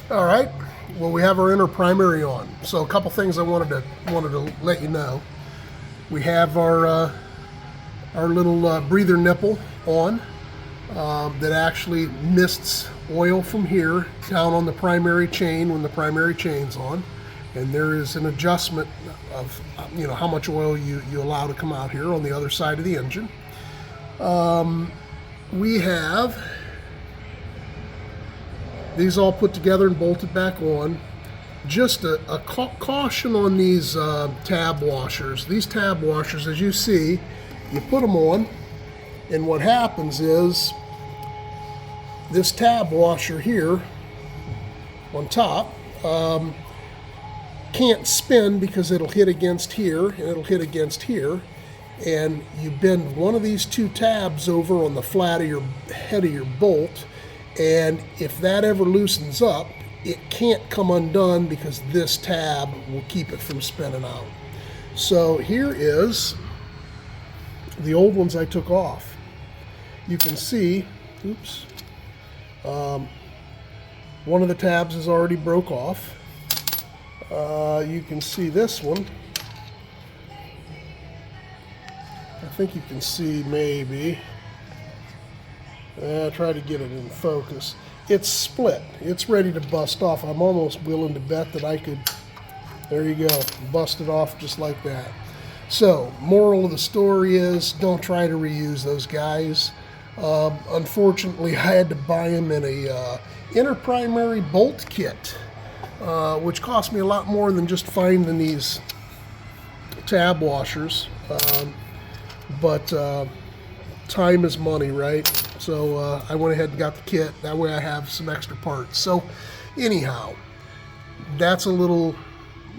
All right. Well, we have our inner primary on. So a couple things I wanted to let you know. We have our little breather nipple on that actually mists oil from here down on the primary chain when the primary chain's on, and there is an adjustment of how much oil you allow to come out here on the other side of the engine. We have these all put together and bolted back on. Just a caution on these tab washers. These tab washers, as you see, you put them on, and what happens is this tab washer here on top can't spin because it'll hit against here and it'll hit against here, and you bend one of these two tabs over on the flat of your head of your bolt, and if that ever loosens up, it can't come undone because this tab will keep it from spinning out. So here is the old ones I took off. You can see, oops, one of the tabs is already broke off. You can see this one. I think you can see maybe. Try to get it in focus. It's split. It's ready to bust off. I'm almost willing to bet that I could, there you go, bust it off just like that. So, moral of the story is, don't try to reuse those guys. Unfortunately, I had to buy them in a inner primary bolt kit, which cost me a lot more than just finding these tab washers. But time is money, right? So I went ahead and got the kit. That way I have some extra parts. So anyhow, that's a little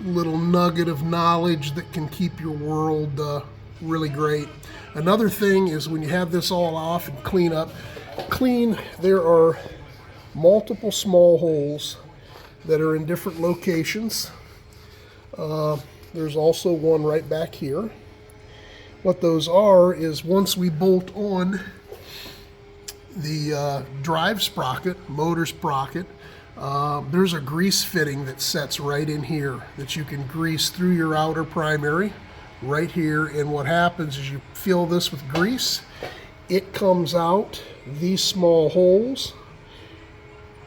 nugget of knowledge that can keep your world really great. Another thing is when you have this all off and clean, there are multiple small holes that are in different locations. There's also one right back here. What those are is once we bolt on the drive sprocket, motor sprocket, there's a grease fitting that sets right in here that you can grease through your outer primary right here, and what happens is you fill this with grease, it comes out these small holes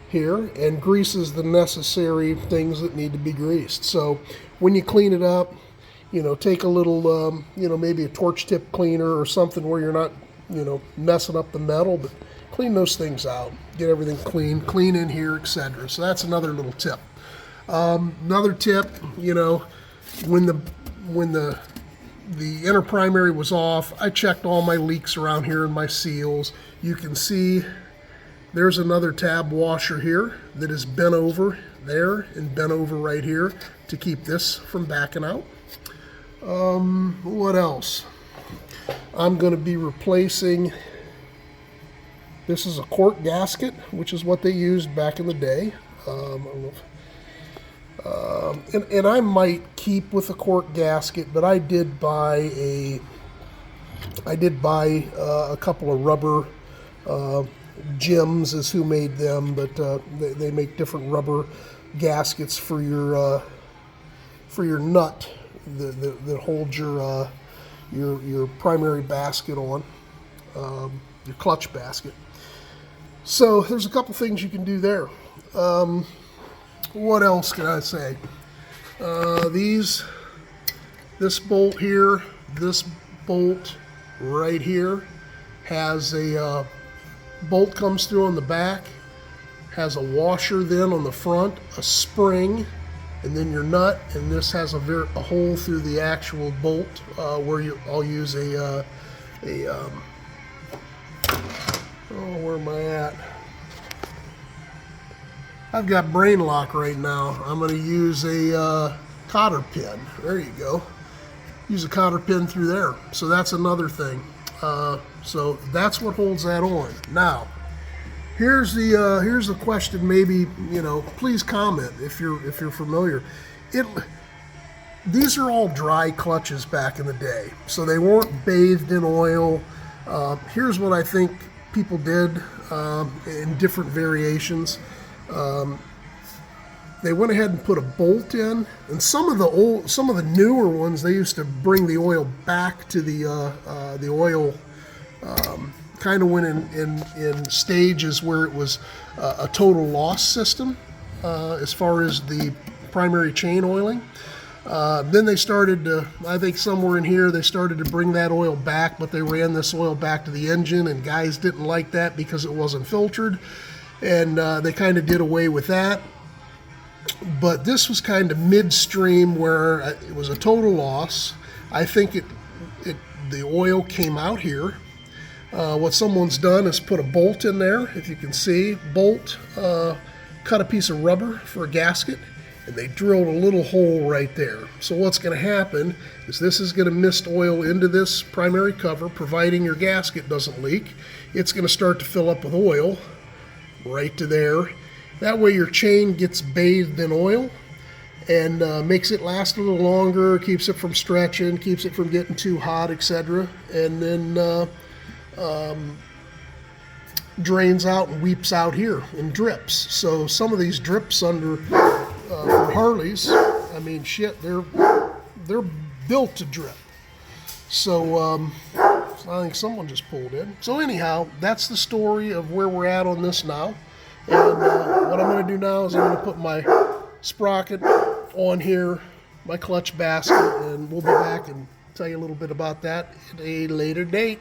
here and greases the necessary things that need to be greased. So when you clean it up, take a little, maybe a torch tip cleaner or something where you're not, messing up the metal, but clean those things out, get everything clean in here, etc. So that's another little tip. Another tip, when the inner primary was off, I checked all my leaks around here and my seals. You can see there's another tab washer here that is bent over there and bent over right here to keep this from backing out. What else? I'm going to be replacing, this is a cork gasket, which is what they used back in the day. I don't know if, and I might keep with a cork gasket, but I did buy a couple of rubber, Gems is who made them, but they make different rubber gaskets for your nut that holds your primary basket on, your clutch basket. So there's a couple things you can do there. What else can I say? This bolt here, this bolt right here has a bolt comes through on the back, has a washer then on the front, a spring, and then your nut, and this has a hole through the actual bolt where I'll use oh, where am I at? I've got brain lock right now. I'm going to use a cotter pin. There you go. Use a cotter pin through there. So that's another thing. So that's what holds that on. Now, here's the question. Maybe please comment if you're familiar. These are all dry clutches back in the day, so they weren't bathed in oil. Here's what I think people did in different variations. they went ahead and put a bolt in, and some of the newer ones, they used to bring the oil back to the oil. Kind of went in stages where it was a total loss system as far as the primary chain oiling. Then they started to, I think somewhere in here, they started to bring that oil back, but they ran this oil back to the engine, and guys didn't like that because it wasn't filtered, and they kind of did away with that. But this was kind of midstream where it was a total loss. I think the oil came out here. What someone's done is put a bolt in there, if you can see, bolt, cut a piece of rubber for a gasket, and they drilled a little hole right there. So what's going to happen is this is going to mist oil into this primary cover, providing your gasket doesn't leak. It's going to start to fill up with oil right to there. That way your chain gets bathed in oil and makes it last a little longer, keeps it from stretching, keeps it from getting too hot, etc. And then drains out and weeps out here and drips. So some of these drips under from Harleys, I mean, shit, they're built to drip. So I think someone just pulled in. So anyhow, that's the story of where we're at on this now. And what I'm going to do now is I'm going to put my sprocket on here, my clutch basket, and we'll be back and tell you a little bit about that at a later date.